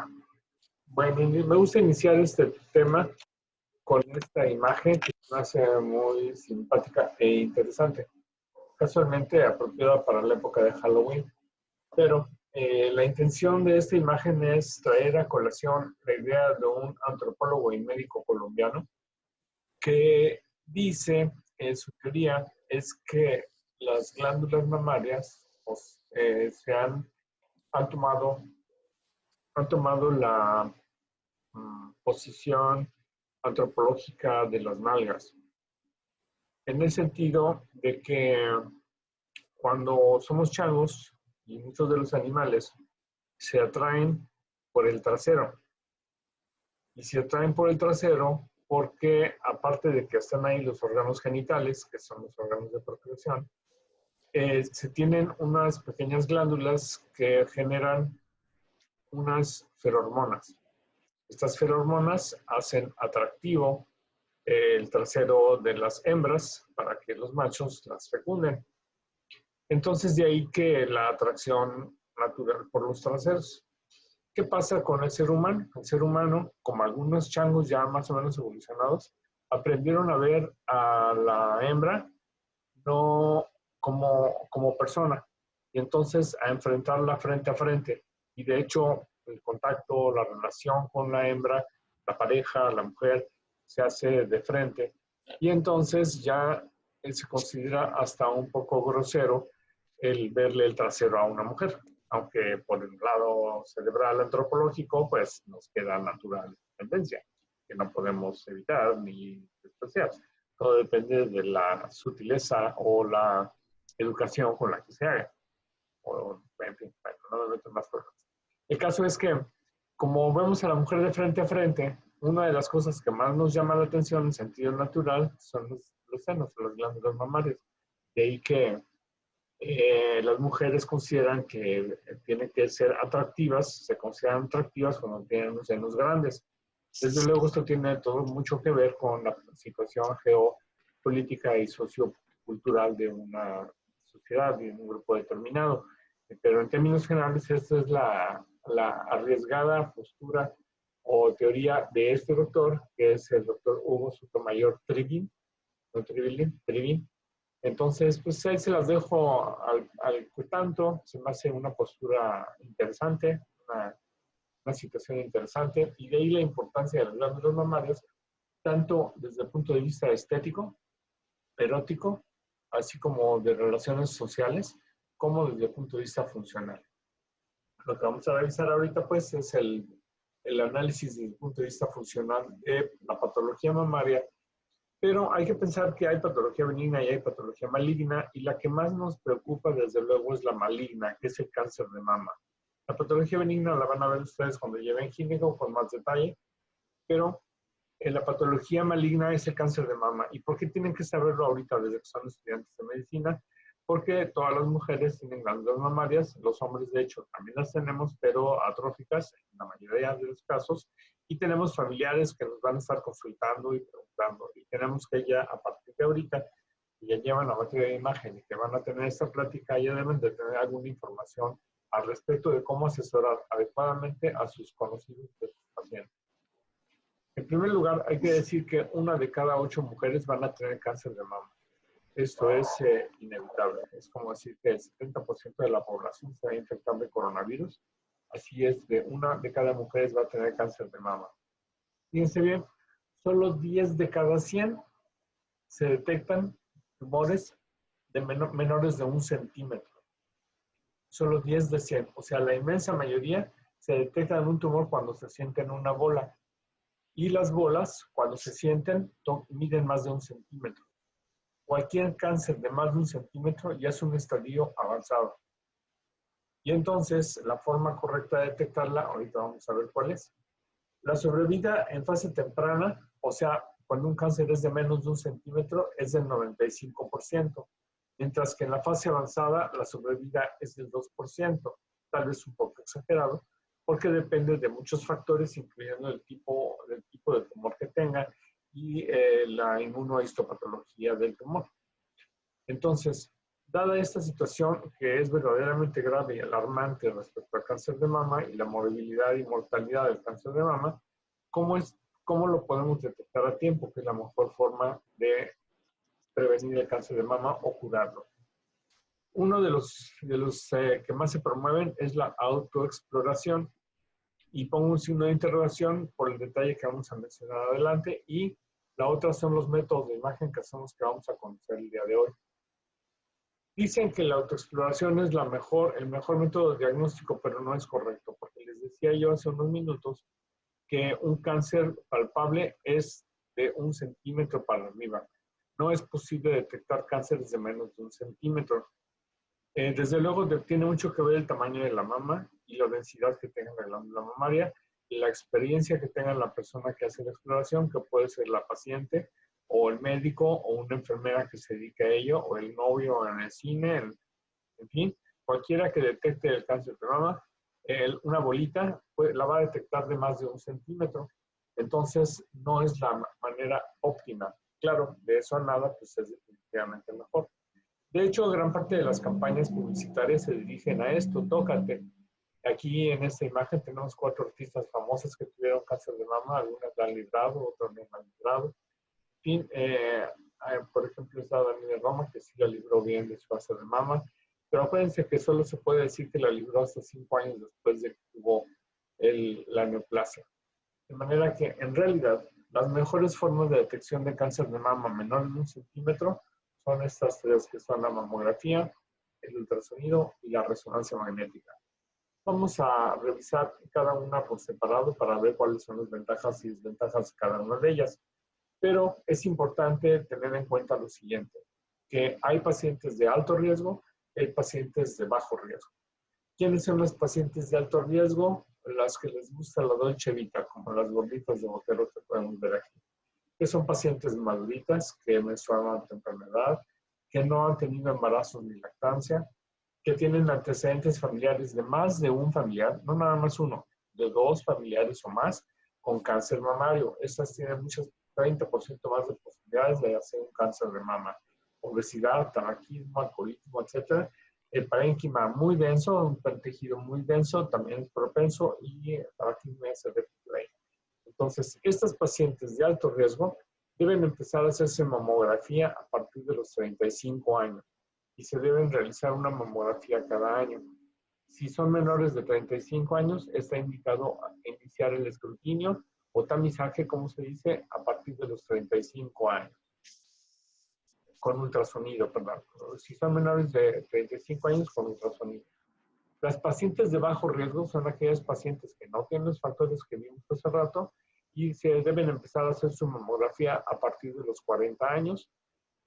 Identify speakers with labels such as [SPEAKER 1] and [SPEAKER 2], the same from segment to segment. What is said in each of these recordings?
[SPEAKER 1] pública. Bueno, me gusta iniciar este tema con esta imagen que me hace muy simpática e interesante, casualmente apropiada para la época de Halloween. Pero la intención de esta imagen es traer a colación la idea de un antropólogo y médico colombiano que dice, en su teoría, es que las glándulas mamarias han tomado la posición antropológica de las nalgas, en el sentido de que cuando somos changos y muchos de los animales se atraen por el trasero, y se atraen por el trasero porque aparte de que están ahí los órganos genitales, que son los órganos de procreación, se tienen unas pequeñas glándulas que generan unas ferormonas. Estas ferormonas hacen atractivo el trasero de las hembras para que los machos las fecunden. Entonces, de ahí que la atracción natural por los traseros. ¿Qué pasa con el ser humano? El ser humano, como algunos changos ya más o menos evolucionados, aprendieron a ver a la hembra no como persona, y entonces a enfrentarla frente a frente. Y de hecho, el contacto, la relación con la hembra, la pareja, la mujer, se hace de frente. Y entonces ya se considera hasta un poco grosero el verle el trasero a una mujer, aunque por el lado cerebral antropológico, pues nos queda natural tendencia, que no podemos evitar ni despreciar. Todo depende de la sutileza o la educación con la que se haga. O, en fin, bueno, no me meto en más cosas. El caso es que, como vemos a la mujer de frente a frente, una de las cosas que más nos llama la atención en sentido natural son los senos, las glándulas mamarias. De ahí que las mujeres consideran que tienen que ser atractivas, se consideran atractivas cuando tienen los senos grandes. Desde luego esto tiene todo mucho que ver con la situación geopolítica y sociocultural de una sociedad, de un grupo determinado. Pero en términos generales, esta es la arriesgada postura o teoría de este doctor, que es el doctor Hugo Sotomayor Trivín. Entonces, pues ahí se las dejo al tanto. Se me hace una postura interesante, una situación interesante, y de ahí la importancia de las glándulas mamarias, tanto desde el punto de vista estético, erótico, así como de relaciones sociales, como desde el punto de vista funcional. Lo que vamos a revisar ahorita, pues, es el análisis desde el punto de vista funcional de la patología mamaria. Pero hay que pensar que hay patología benigna y hay patología maligna, y la que más nos preocupa, desde luego, es la maligna, que es el cáncer de mama. La patología benigna la van a ver ustedes cuando lleven gineco con más detalle, pero la patología maligna es el cáncer de mama. ¿Y por qué tienen que saberlo ahorita desde que son estudiantes de medicina? Porque todas las mujeres tienen glándulas mamarias, los hombres de hecho también las tenemos, pero atróficas en la mayoría de los casos, y tenemos familiares que nos van a estar consultando y preguntando, y tenemos que ya, a partir de ahorita, que ya llevan la materia de imagen y que van a tener esta plática, ya deben de tener alguna información al respecto de cómo asesorar adecuadamente a sus conocidos de sus pacientes. En primer lugar, hay que decir que 1 de cada 8 mujeres van a tener cáncer de mama. Esto es inevitable. Es como decir que el 70% de la población se va a infectar de coronavirus. Así es, de 1 de cada mujer va a tener cáncer de mama. Fíjense bien, solo 10 de cada 100 se detectan tumores de menores de 1 centímetro. Solo 10 de 100. O sea, la inmensa mayoría se detectan un tumor cuando se siente en una bola. Y las bolas, cuando se sienten, miden más de 1 centímetro. Cualquier cáncer de más de 1 centímetro ya es un estadio avanzado. Y entonces, la forma correcta de detectarla, ahorita vamos a ver cuál es. La sobrevida en fase temprana, o sea, cuando un cáncer es de menos de 1 centímetro, es del 95%, mientras que en la fase avanzada la sobrevida es del 2%, tal vez un poco exagerado, porque depende de muchos factores, incluyendo el tipo de tumor que tenga y la inmunohistopatología del tumor. Entonces, Dada esta situación que es verdaderamente grave y alarmante respecto al cáncer de mama y la morbilidad y mortalidad del cáncer de mama, ¿cómo lo podemos detectar a tiempo? Que es la mejor forma de prevenir el cáncer de mama o curarlo. Uno de los que más se promueven es la autoexploración. Y pongo un signo de interrogación por el detalle que vamos a mencionar adelante. Y la otra son los métodos de imagen que hacemos que vamos a conocer el día de hoy. Dicen que la autoexploración es el mejor método de diagnóstico, pero no es correcto, porque les decía yo hace unos minutos que un cáncer palpable es de 1 centímetro para arriba. No es posible detectar cánceres de menos de 1 centímetro. Desde luego tiene mucho que ver el tamaño de la mama y la densidad que tenga la glándula mamaria y la experiencia que tenga la persona que hace la exploración, que puede ser la paciente o el médico o una enfermera que se dedique a ello, o el novio en el cine, en fin, cualquiera que detecte el cáncer de mama, una bolita la va a detectar de más de 1 centímetro. Entonces, no es la manera óptima. Claro, de eso a nada, pues es definitivamente mejor. De hecho, gran parte de las campañas publicitarias se dirigen a esto, tócate. Aquí en esta imagen tenemos 4 artistas famosas que tuvieron cáncer de mama, algunas la han librado, otras no la han librado. En fin, por ejemplo, está Daniela Roma, que sí la libró bien de su cáncer de mama, pero acuérdense que solo se puede decir que la libró hasta 5 años después de que tuvo la neoplasia. De manera que, en realidad, las mejores formas de detección de cáncer de mama menor de 1 centímetro son estas 3, que son la mamografía, el ultrasonido y la resonancia magnética. Vamos a revisar cada una por separado para ver cuáles son las ventajas y desventajas de cada una de ellas. Pero es importante tener en cuenta lo siguiente, que hay pacientes de alto riesgo y hay pacientes de bajo riesgo. ¿Quiénes son los pacientes de alto riesgo? Las que les gusta la Dolce Vita, como las gorditas de Botero que podemos ver aquí. Que son pacientes maduritas, que menstruaron a temprana edad, que no han tenido embarazos ni lactancia, que tienen antecedentes familiares de más de un familiar, no nada más uno, de 2 familiares o más, con cáncer mamario. Estas tienen muchas, 30% más de posibilidades de hacer un cáncer de mama. Obesidad, tabaquismo, alcoholismo, etc. El parénquima muy denso, un tejido muy denso, también es propenso, y el tabaquismo es el refugio. Entonces, estos pacientes de alto riesgo deben empezar a hacerse mamografía a partir de los 35 años y se deben realizar una mamografía cada año. Si son menores de 35 años, está indicado iniciar el escrutinio o tamizaje, como se dice, a partir de los 35 años. Con ultrasonido, perdón. Si son menores de 35 años, con ultrasonido. Las pacientes de bajo riesgo son aquellas pacientes que no tienen los factores que vimos hace rato y se deben empezar a hacer su mamografía a partir de los 40 años,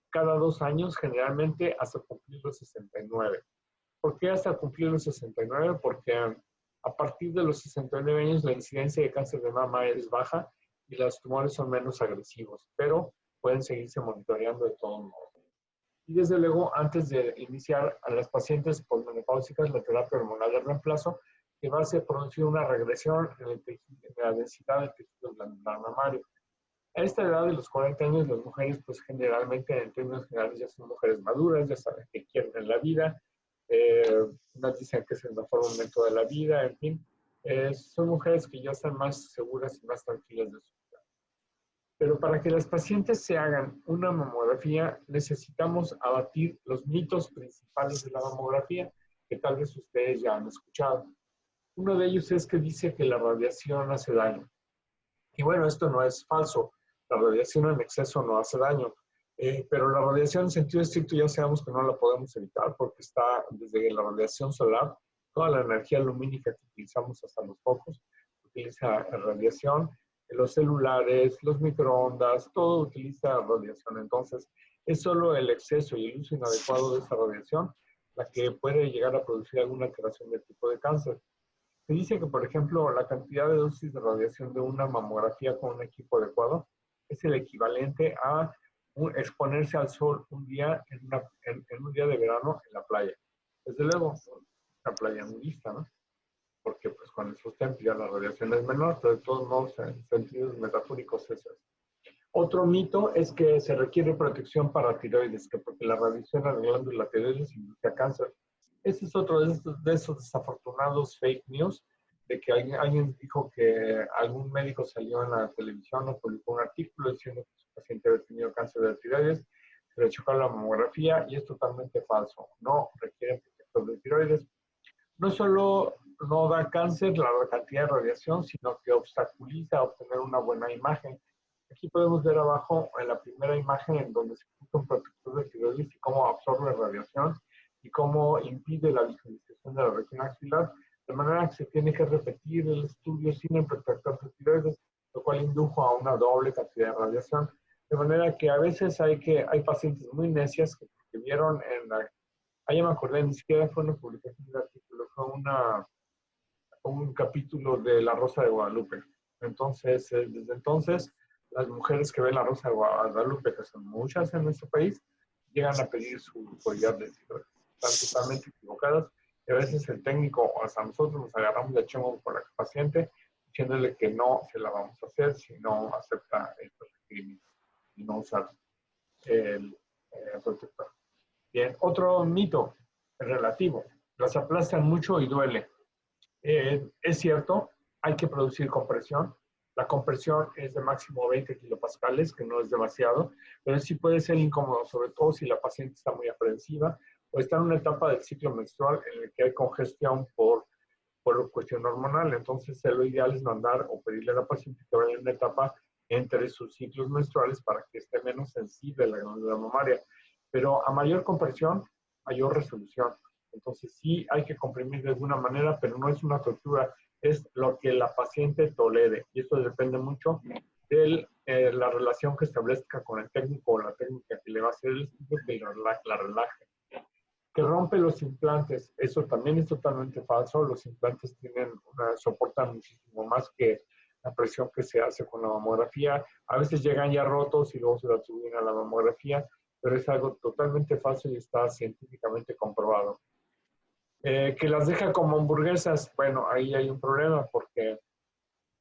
[SPEAKER 1] cada 2 años, generalmente hasta cumplir los 69. ¿Por qué hasta cumplir los 69? Porque a partir de los 69 años la incidencia de cáncer de mama es baja y los tumores son menos agresivos, pero pueden seguirse monitoreando de todos modos. Y desde luego, antes de iniciar a las pacientes posmenopáusicas la terapia hormonal de reemplazo, que va a producir una regresión en la densidad del tejido glandular mamario. A esta edad de los 40 años, las mujeres, pues generalmente, en términos generales, ya son mujeres maduras, ya saben qué quieren en la vida, unas dicen que es el mejor momento de la vida, en fin, son mujeres que ya están más seguras y más tranquilas de su vida. Pero para que las pacientes se hagan una mamografía, necesitamos abatir los mitos principales de la mamografía, que tal vez ustedes ya han escuchado. Uno de ellos es que dice que la radiación hace daño. Y bueno, esto no es falso. La radiación en exceso no hace daño. Pero la radiación en sentido estricto ya sabemos que no la podemos evitar porque está desde la radiación solar, toda la energía lumínica que utilizamos hasta los focos, utiliza radiación, los celulares, los microondas, todo utiliza radiación. Entonces, es solo el exceso y el uso inadecuado de esa radiación la que puede llegar a producir alguna alteración del tipo de cáncer. Se dice que, por ejemplo, la cantidad de dosis de radiación de una mamografía con un equipo adecuado es el equivalente a exponerse al sol un día en un día de verano en la playa. Desde luego, una playa nudista, ¿no? Porque pues con el sustento ya la radiación es menor, pero de todos modos, en sentidos metafóricos, eso es. Otro mito es que se requiere protección para tiroides, que porque la radiación a la glándula tiroides induce cáncer. Ese es otro de esos desafortunados fake news, de que alguien dijo que algún médico salió en la televisión o publicó un artículo diciendo que su paciente había tenido cáncer de tiroides, se le chocó la mamografía y es totalmente falso. No requiere protector de tiroides. No solo no da cáncer la cantidad de radiación, sino que obstaculiza obtener una buena imagen. Aquí podemos ver abajo en la primera imagen en donde se puso un protector de tiroides y cómo absorbe radiación y cómo impide la visualización de la región axilar, de manera que se tiene que repetir el estudio sin el protector de tiroides, lo cual indujo a una doble cantidad de radiación. De manera que a veces hay pacientes muy necias que vieron en la... Ah, ya me acordé, ni siquiera fue una publicación del artículo, fue un capítulo de La Rosa de Guadalupe. Entonces, desde entonces, las mujeres que ven La Rosa de Guadalupe, que son muchas en nuestro país, llegan a pedir su collar de tiroides. Están totalmente equivocadas. Y a veces el técnico, o hasta nosotros, nos agarramos de chongo por la paciente, diciéndole que no se la vamos a hacer si no acepta estos requerimientos y no usar el protector. Bien, otro mito relativo. Las aplastan mucho y duele. Es cierto, hay que producir compresión. La compresión es de máximo 20 kilopascales, que no es demasiado, pero sí puede ser incómodo, sobre todo si la paciente está muy aprensiva o está en una etapa del ciclo menstrual en la que hay congestión por cuestión hormonal. Entonces, lo ideal es mandar o pedirle a la paciente que vaya en una etapa entre sus ciclos menstruales para que esté menos sensible la glándula mamaria. Pero a mayor compresión, mayor resolución. Entonces, sí hay que comprimir de alguna manera, pero no es una tortura, es lo que la paciente tolere. Y esto depende mucho de la relación que establezca con el técnico o la técnica que le va a hacer el estudio, que la relaje. Que rompe los implantes, eso también es totalmente falso. Los implantes soportan muchísimo más que la presión que se hace con la mamografía. A veces llegan ya rotos y luego se la atribuyen a la mamografía, pero es algo totalmente falso y está científicamente comprobado. Que las deja como hamburguesas, bueno, ahí hay un problema porque,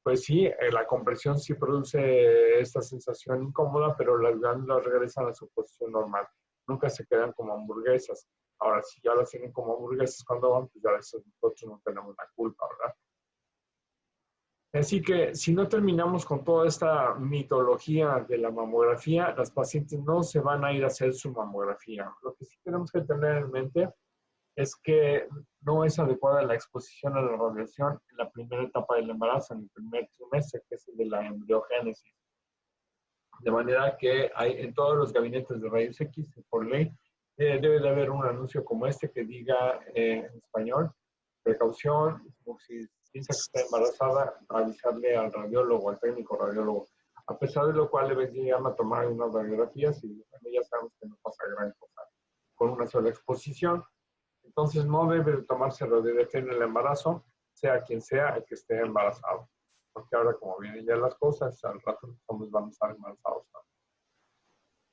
[SPEAKER 1] pues sí, la compresión sí produce esta sensación incómoda, pero las glándulas regresan a su posición normal. Nunca se quedan como hamburguesas. Ahora, si ya las tienen como hamburguesas cuando van, pues ya nosotros no tenemos la culpa, ¿verdad? Así que si no terminamos con toda esta mitología de la mamografía, las pacientes no se van a ir a hacer su mamografía. Lo que sí tenemos que tener en mente es que no es adecuada la exposición a la radiación en la primera etapa del embarazo, en el primer trimestre, que es el de la embriogénesis. De manera que hay en todos los gabinetes de rayos X, por ley, debe de haber un anuncio como este que diga en español, precaución, si piensa que está embarazada, avisarle al radiólogo, al técnico radiólogo. A pesar de lo cual le llama a tomar unas radiografías y ya sabemos que no pasa gran cosa con una sola exposición. Entonces no debe de tomarse radiografía en el embarazo, sea quien sea el que esté embarazado. Porque ahora como vienen ya las cosas, al rato vamos a estar embarazados.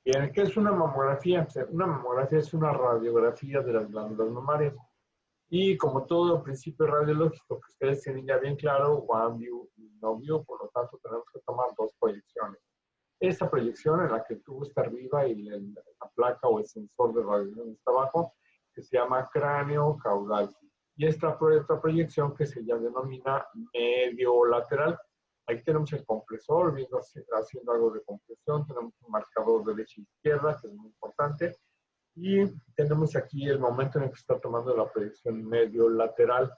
[SPEAKER 1] Bien, ¿qué es una mamografía? Una mamografía es una radiografía de las glándulas mamarias. Y como todo principio radiológico que ustedes tienen ya bien claro, one view y no view, por lo tanto tenemos que tomar dos proyecciones. Esta proyección en la que el tubo está arriba y la placa o el sensor de radiación está abajo, que se llama cráneo caudal. Y esta proyección que se ya denomina medio lateral. Aquí tenemos el compresor, haciendo algo de compresión, tenemos un marcador de derecha e izquierda, que es muy importante, y tenemos aquí el momento en el que está tomando la proyección medio lateral.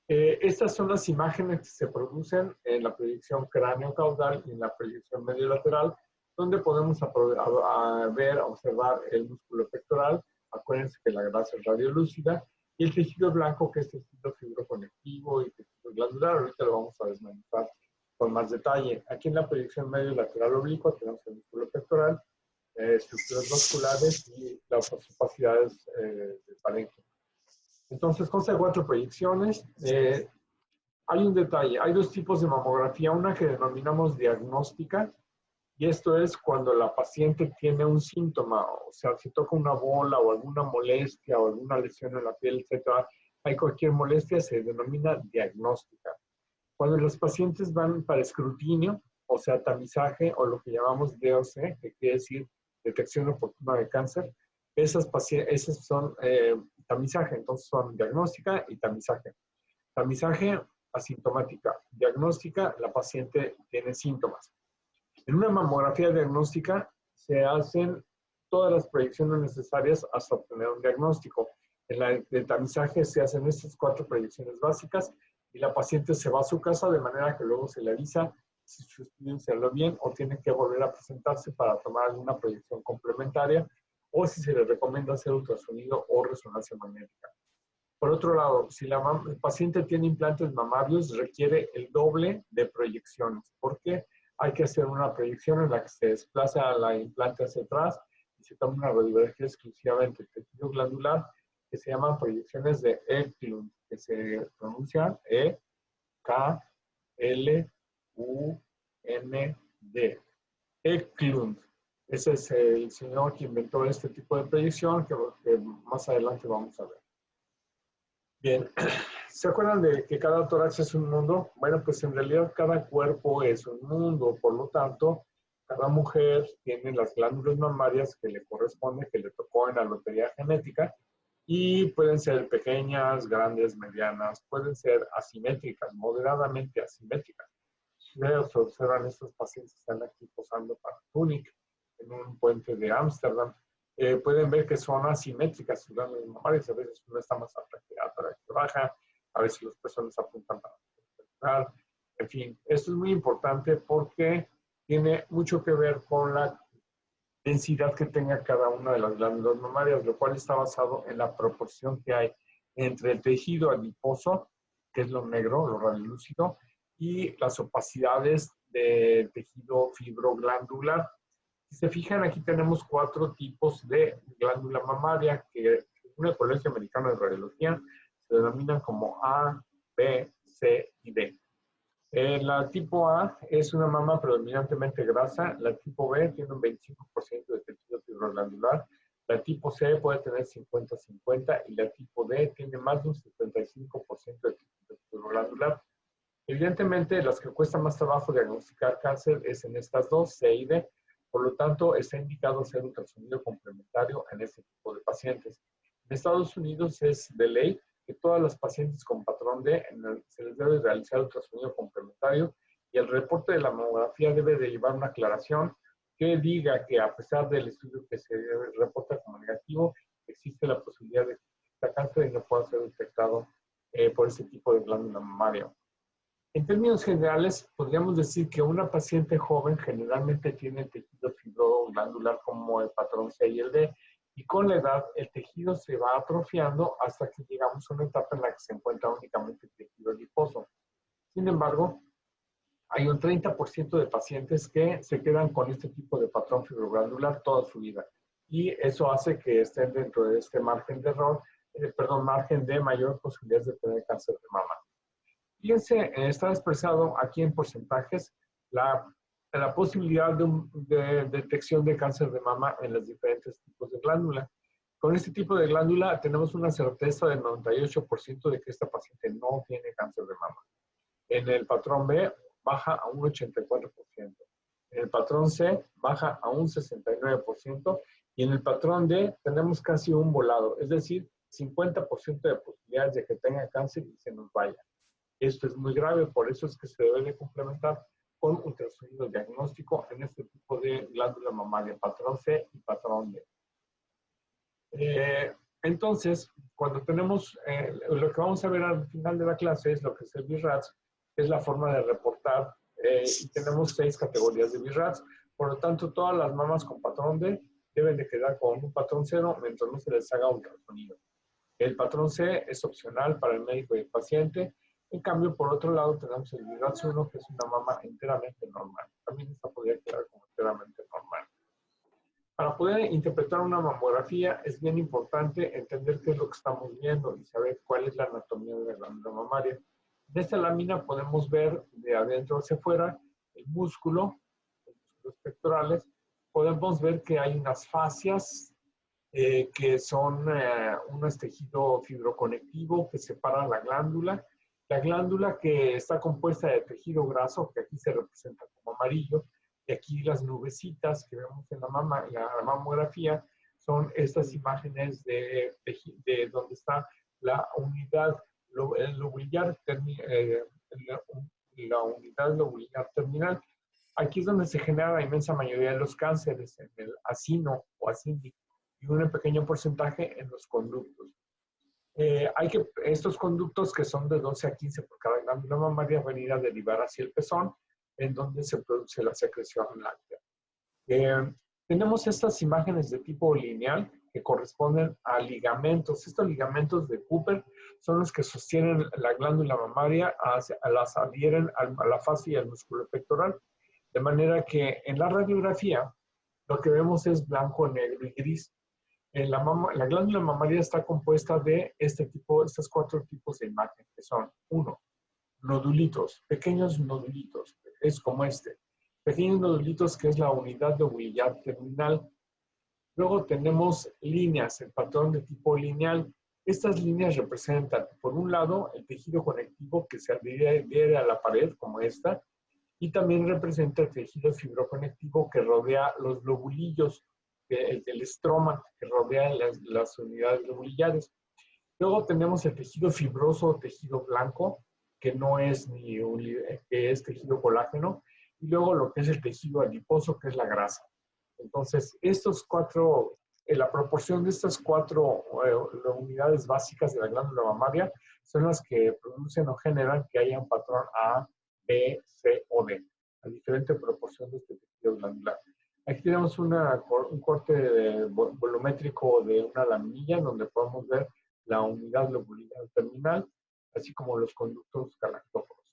[SPEAKER 1] Estas son las imágenes que se producen en la proyección cráneo-caudal y en la proyección medio lateral, donde podemos observar el músculo pectoral. Acuérdense que la grasa es radiolúcida, y el tejido blanco, que es tejido fibroconectivo y tejido glandular. Ahorita lo vamos a desmenuzar con más detalle. Aquí en la proyección medio lateral oblicua tenemos el músculo pectoral, estructuras musculares y las capacidades del parénquima. Entonces, consta de 4 proyecciones. Hay un detalle, hay 2 tipos de mamografía, una que denominamos diagnóstica, y esto es cuando la paciente tiene un síntoma, o sea, si toca una bola o alguna molestia o alguna lesión en la piel, etcétera, hay cualquier molestia, se denomina diagnóstica. Cuando los pacientes van para escrutinio o sea, tamizaje o lo que llamamos DOC, que quiere decir detección oportuna de cáncer. Esas son tamizaje, entonces son diagnóstica y tamizaje. Tamizaje asintomática, diagnóstica, la paciente tiene síntomas. En una mamografía diagnóstica se hacen todas las proyecciones necesarias hasta obtener un diagnóstico. En el tamizaje se hacen estas 4 proyecciones básicas y la paciente se va a su casa de manera que luego se le avisa si su estudio salió bien o tiene que volver a presentarse para tomar alguna proyección complementaria o si se le recomienda hacer ultrasonido o resonancia magnética. Por otro lado, si el paciente tiene implantes mamarios, requiere el doble de proyecciones, porque hay que hacer una proyección en la que se desplaza la implante hacia atrás y se toma una radiografía exclusivamente de tejido glandular, que se llaman proyecciones de Eklund, que se pronuncian E-K-L-U-N-D. Eklund. Ese es el señor que inventó este tipo de proyección que más adelante vamos a ver. Bien, ¿se acuerdan de que cada tórax es un mundo? Bueno, pues en realidad cada cuerpo es un mundo, por lo tanto, cada mujer tiene las glándulas mamarias que le corresponde, que le tocó en la lotería genética, y pueden ser pequeñas, grandes, medianas, pueden ser asimétricas, moderadamente asimétricas. Ustedes observan estos pacientes que están aquí posando para Túnez, en un puente de Ámsterdam. Pueden ver que son asimétricas sus glándulas mamarias. A veces una está más alta que baja, a veces las personas apuntan para empezar. En fin, esto es muy importante porque tiene mucho que ver con la densidad que tenga cada una de las glándulas mamarias, lo cual está basado en la proporción que hay entre el tejido adiposo, que es lo negro, lo radiolúcido, y las opacidades del tejido fibroglandular. Si se fijan, aquí tenemos 4 tipos de glándula mamaria que según el Colegio Americano de Radiología se denominan como A, B, C y D. La tipo A es una mama predominantemente grasa, la tipo B tiene un 25% de tejido fibroglandular, la tipo C puede tener 50-50 y la tipo D tiene más de un 75% de tejido fibroglandular. Evidentemente, las que cuesta más trabajo diagnosticar cáncer es en estas dos, C y D. Por lo tanto, está indicado hacer ultrasonido complementario en este tipo de pacientes. En Estados Unidos es de ley que todas las pacientes con patrón D se les debe realizar ultrasonido complementario y el reporte de la mamografía debe de llevar una aclaración que diga que a pesar del estudio que se reporta como negativo, existe la posibilidad de que exista cáncer y no pueda ser detectado por ese tipo de glándula mamaria. En términos generales, podríamos decir que una paciente joven generalmente tiene tejido fibroglandular como el patrón C y el D, y con la edad el tejido se va atrofiando hasta que llegamos a una etapa en la que se encuentra únicamente el tejido adiposo. Sin embargo, hay un 30% de pacientes que se quedan con este tipo de patrón fibroglandular toda su vida, y eso hace que estén dentro de este margen de error, margen de mayor posibilidades de tener cáncer de mama. Fíjense, está expresado aquí en porcentajes la posibilidad de detección de cáncer de mama en los diferentes tipos de glándula. Con este tipo de glándula tenemos una certeza del 98% de que esta paciente no tiene cáncer de mama. En el patrón B baja a un 84%. En el patrón C baja a un 69%. Y en el patrón D tenemos casi un volado, es decir, 50% de posibilidades de que tenga cáncer y se nos vaya. Esto es muy grave, por eso es que se debe de complementar con ultrasonido diagnóstico en este tipo de glándula mamaria, patrón C y patrón D. Entonces, cuando tenemos, lo que vamos a ver al final de la clase es lo que es el BI-RADS, es la forma de reportar, y tenemos 6 categorías de BI-RADS. Por lo tanto, todas las mamas con patrón D deben de quedar con un patrón 0 mientras no se les haga ultrasonido. El patrón C es opcional para el médico y el paciente. En cambio, por otro lado, tenemos el BI-RADS 1, que es una mama enteramente normal. También esta podría quedar como enteramente normal. Para poder interpretar una mamografía es bien importante entender qué es lo que estamos viendo y saber cuál es la anatomía de la glándula mamaria. En esta lámina podemos ver de adentro hacia afuera el músculo, los músculos pectorales. Podemos ver que hay unas fascias que son un tejido fibroconectivo que separa la glándula. La glándula que está compuesta de tejido graso, que aquí se representa como amarillo, y aquí las nubecitas que vemos en la mamografía, son estas imágenes de donde está la unidad lobular, la unidad lobular terminal. Aquí es donde se genera la inmensa mayoría de los cánceres, en el acino o acíndico, y un pequeño porcentaje en los conductos. Estos conductos, que son de 12 a 15 por cada glándula mamaria, van a ir a derivar hacia el pezón, en donde se produce la secreción láctea. Tenemos estas imágenes de tipo lineal que corresponden a ligamentos. Estos ligamentos de Cooper son los que sostienen la glándula mamaria, las adhieren a la fascia y al músculo pectoral. De manera que en la radiografía lo que vemos es blanco, negro y gris. La glándula mamaria está compuesta de estos 4 tipos de imagen, que son: 1, nodulitos, pequeños nodulitos, es como este. Pequeños nodulitos, que es la unidad lobular terminal. Luego tenemos líneas, el patrón de tipo lineal. Estas líneas representan, por un lado, el tejido conectivo que se adhiere a la pared, como esta, y también representa el tejido fibroconectivo que rodea los lobulillos, el estroma que rodea las unidades lobulares. Luego tenemos el tejido fibroso o tejido blanco, que no es que es tejido colágeno, y luego lo que es el tejido adiposo, que es la grasa. Entonces, la proporción de estas 4 unidades básicas de la glándula mamaria son las que producen o generan que haya un patrón A, B, C o D, a diferente proporción de este tejido glandular. Aquí tenemos un corte volumétrico de una laminilla donde podemos ver la unidad lobular terminal, así como los conductos galactóforos.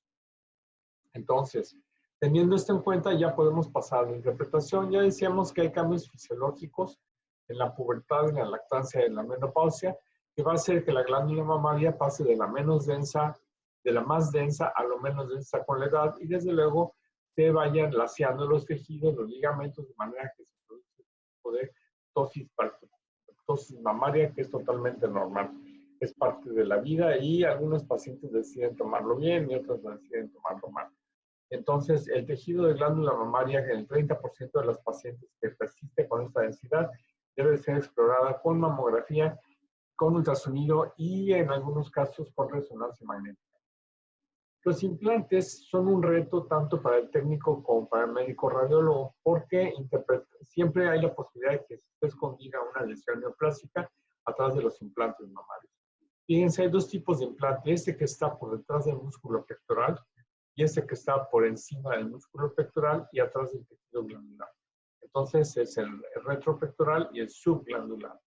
[SPEAKER 1] Entonces, teniendo esto en cuenta, ya podemos pasar a la interpretación. Ya decíamos que hay cambios fisiológicos en la pubertad, en la lactancia y en la menopausia, que va a hacer que la glándula mamaria pase de la más densa a lo menos densa con la edad, y desde luego se vayan laceando los tejidos, los ligamentos, de manera que se produce un tipo de tosis mamaria, que es totalmente normal. Es parte de la vida, y algunos pacientes deciden tomarlo bien y otros deciden tomarlo mal. Entonces, el tejido de glándula mamaria, en el 30% de los pacientes que persiste con esta densidad, debe ser explorada con mamografía, con ultrasonido y en algunos casos con resonancia magnética. Los implantes son un reto tanto para el técnico como para el médico radiólogo, porque siempre hay la posibilidad de que se esconda una lesión neoplástica atrás de los implantes mamarios. Fíjense, hay 2 tipos de implante: este que está por detrás del músculo pectoral y este que está por encima del músculo pectoral y atrás del tejido glandular. Entonces, es el retropectoral y el subglandular.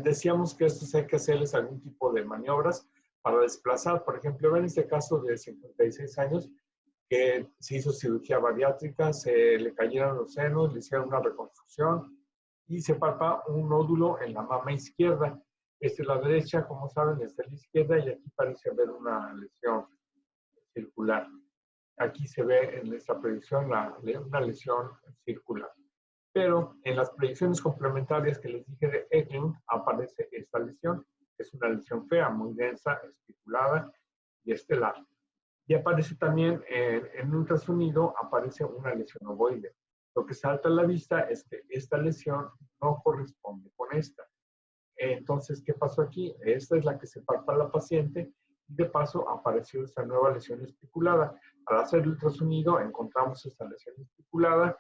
[SPEAKER 1] Decíamos que estos hay que hacerles algún tipo de maniobras para desplazar. Por ejemplo, ven este caso de 56 años que se hizo cirugía bariátrica, se le cayeron los senos, le hicieron una reconstrucción y se palpa un nódulo en la mama izquierda. Esta es la derecha, como saben, esta es la izquierda, y aquí parece haber una lesión circular. Aquí se ve en esta proyección una lesión circular. Pero en las proyecciones complementarias que les dije de Eklund aparece esta lesión. Es una lesión fea, muy densa, especulada y estelar. Y aparece también en ultrasonido, aparece una lesión ovoide. Lo que salta a la vista es que esta lesión no corresponde con esta. Entonces, ¿qué pasó aquí? Esta es la que se palpa a la paciente, y de paso apareció esta nueva lesión especulada. Al hacer el ultrasonido encontramos esta lesión especulada,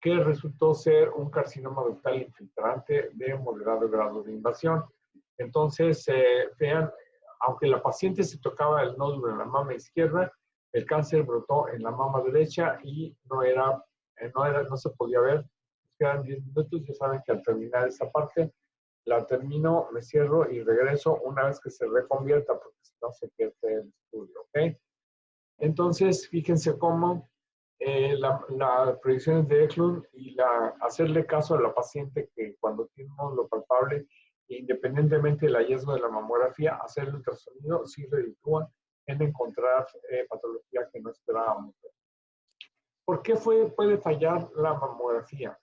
[SPEAKER 1] que resultó ser un carcinoma ductal infiltrante de moderado grado de invasión. Entonces, vean, aunque la paciente se tocaba el nódulo en la mama izquierda, el cáncer brotó en la mama derecha y no se podía ver. Nos quedan 10 minutos, ya saben que al terminar esta parte, la termino, me cierro y regreso una vez que se reconvierta, porque si no se pierde el estudio, ¿ok? Entonces, fíjense cómo las proyecciones de Eklund y hacerle caso a la paciente, que cuando tiene un nódulo palpable, independientemente del hallazgo de la mamografía, hacer el ultrasonido sí reditúa en encontrar patología que no esperábamos ver. ¿Por qué puede fallar la mamografía?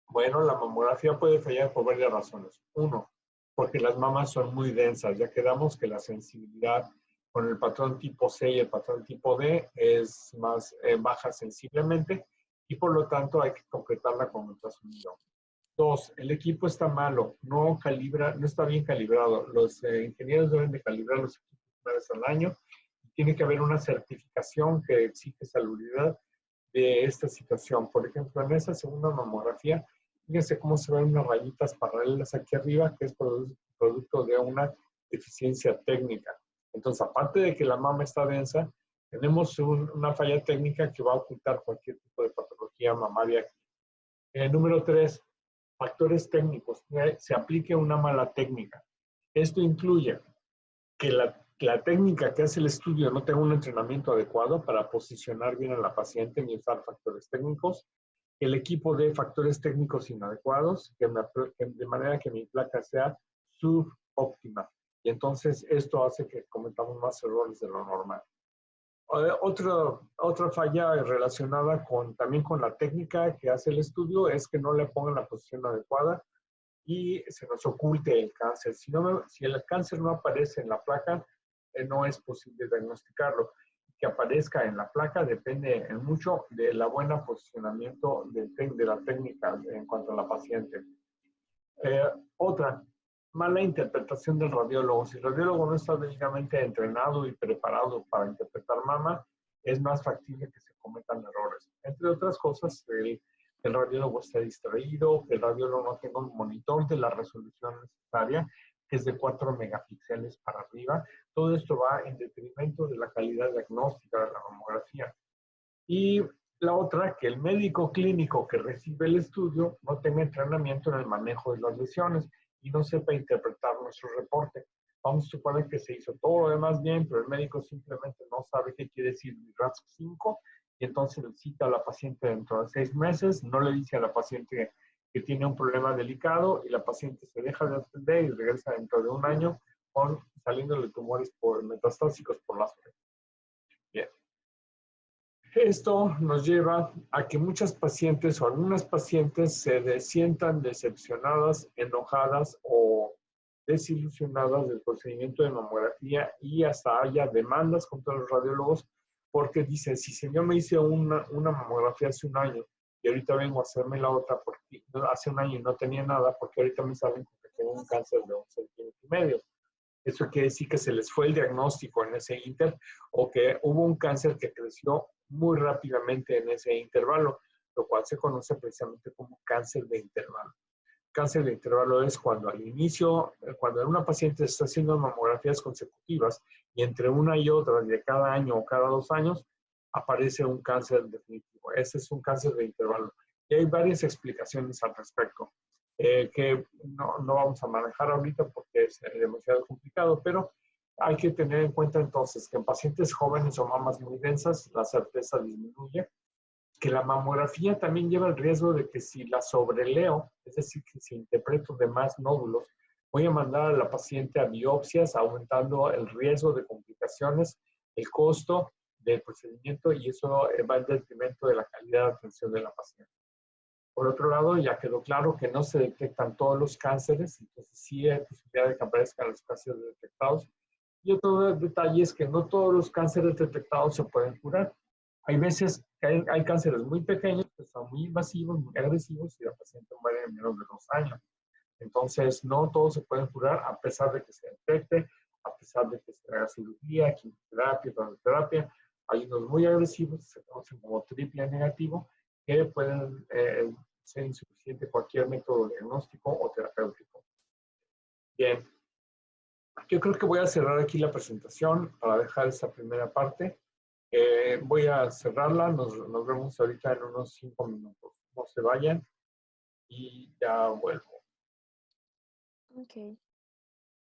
[SPEAKER 1] Bueno, la mamografía puede fallar por varias razones. 1, porque las mamas son muy densas. Ya quedamos que la sensibilidad Con el patrón tipo C y el patrón tipo D es más baja sensiblemente y por lo tanto hay que completarla con ultrasonido. 2, el equipo está malo, no está bien calibrado. Los ingenieros deben de calibrar los equipos una vez al año. Tiene que haber una certificación que exige salubridad de esta situación. Por ejemplo, en esa segunda mamografía, fíjense cómo se ven unas rayitas paralelas aquí arriba, que es producto de una deficiencia técnica. Entonces, aparte de que la mama está densa, tenemos una falla técnica que va a ocultar cualquier tipo de patología mamaria. Número 3, factores técnicos. Se aplique una mala técnica. Esto incluye que la técnica que hace el estudio no tenga un entrenamiento adecuado para posicionar bien a la paciente ni usar factores técnicos, el equipo de factores técnicos inadecuados, de manera que mi placa sea subóptima. Y entonces esto hace que cometamos más errores de lo normal. Otra falla relacionada también con la técnica que hace el estudio es que no le pongan la posición adecuada y se nos oculte el cáncer. Si el cáncer no aparece en la placa, no es posible diagnosticarlo. Que aparezca en la placa depende mucho de la buena posicionamiento de la técnica en cuanto a la paciente. Otra, mala interpretación del radiólogo. Si el radiólogo no está debidamente entrenado y preparado para interpretar mama, es más factible que se cometan errores. Entre otras cosas, el radiólogo está distraído, que el radiólogo no tenga un monitor de la resolución necesaria, que es de 4 megapíxeles para arriba. Todo esto va en detrimento de la calidad diagnóstica de la mamografía. Y la otra, que el médico clínico que recibe el estudio no tenga entrenamiento en el manejo de las lesiones y no sepa interpretar nuestro reporte. Vamos a suponer que se hizo todo lo demás bien, pero el médico simplemente no sabe qué quiere decir RASC 5 y entonces le cita a la paciente dentro de 6 meses, no le dice a la paciente que tiene un problema delicado y la paciente se deja de atender y regresa dentro de un año saliéndole tumores metastásicos por las orejas. Bien. Esto nos lleva a que muchas pacientes o algunas pacientes se sientan decepcionadas, enojadas o desilusionadas del procedimiento de mamografía y hasta haya demandas contra los radiólogos porque dicen, si yo me hice una mamografía hace un año y ahorita vengo a hacerme la otra porque hace un año y no tenía nada, porque ahorita me salen que tengo un cáncer de 1,5 centímetros. Eso quiere decir que se les fue el diagnóstico en ese inter o que hubo un cáncer que creció muy rápidamente en ese intervalo, lo cual se conoce precisamente como cáncer de intervalo. Cáncer de intervalo es cuando al inicio, cuando una paciente está haciendo mamografías consecutivas y entre una y otra, de cada año o cada 2 años, aparece un cáncer definitivo. Ese es un cáncer de intervalo. Y hay varias explicaciones al respecto. Que no vamos a manejar ahorita porque es demasiado complicado, pero hay que tener en cuenta entonces que en pacientes jóvenes o mamas muy densas la certeza disminuye, que la mamografía también lleva el riesgo de que si la sobreleo, es decir, que si interpreto de más nódulos, voy a mandar a la paciente a biopsias, aumentando el riesgo de complicaciones, el costo del procedimiento y eso va en detrimento de la calidad de atención de la paciente. Por otro lado, ya quedó claro que no se detectan todos los cánceres, entonces sí hay posibilidad de que aparezcan los cánceres detectados. Y otro detalle es que no todos los cánceres detectados se pueden curar. Hay veces que hay cánceres muy pequeños, que son muy invasivos, muy agresivos, y la paciente muere en menos de 2 años. Entonces, no todos se pueden curar a pesar de que se detecte, a pesar de que se haga cirugía, quimioterapia, radioterapia. Hay unos muy agresivos, se conocen como triple negativo, que pueden ser insuficiente cualquier método diagnóstico o terapéutico. Bien, yo creo que voy a cerrar aquí la presentación para dejar esta primera parte. Voy a cerrarla, nos vemos ahorita en unos 5 minutos. No se vayan y ya vuelvo.
[SPEAKER 2] Ok.